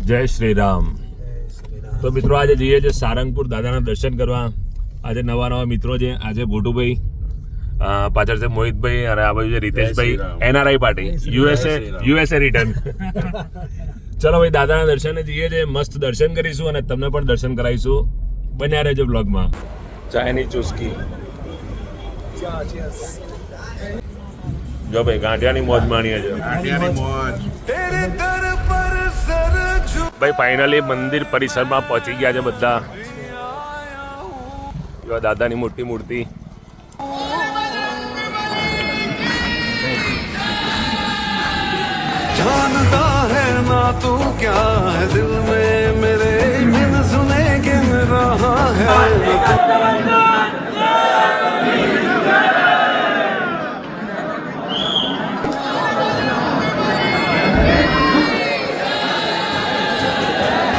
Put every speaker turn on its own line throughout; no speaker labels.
જય શ્રી રામ. તો મિત્રો આજે જઈએ છીએ સારંગપુર દાદાના દર્શન કરવા. આજે નવા મિત્રો છે. આજે ભોટુભાઈ, પાછળ છે મોહિતભાઈ અને આ બાજુ છે Riteshbhai, NRI party, USA return. ચલો ભાઈ, દાદાના દર્શને જઈએ છીએ. મસ્ત દર્શન કરીશું અને તમને પણ દર્શન કરાવીશું. બન્યા રહેજો બ્લોગમાં. ચાયની ચુસ્કી જો ભાઈ, ગાંઠિયાની મોજ માણીએ છે. ભાઈ ફાઇનલી મંદિર પરિસરમાં પહોંચી ગયા છે બધા. દાદાની મોટી મૂર્તિ.
जानता है ना तू क्या है दिल में मेरे बिन सुने गिन रहा है.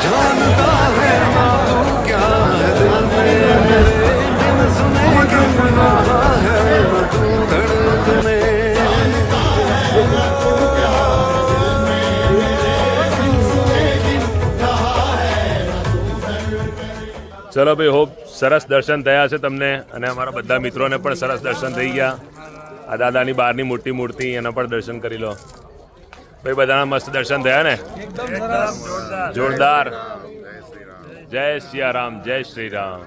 जानता है ना तू क्या है दिल में मेरे बिन सुने गिन रहा है तू धड़कने.
ચલો ભાઈ, હોપ સરસ દર્શન થયા છે તમને અને અમારા બધા મિત્રોને પણ સરસ દર્શન થઈ ગયા. આ દાદાની બહારની મોટી મૂર્તિ, એના પણ દર્શન કરી લો. ભાઈ બધાના મસ્ત દર્શન થયા ને? જોરદાર. જય સિયા રામ, જય શ્રી રામ.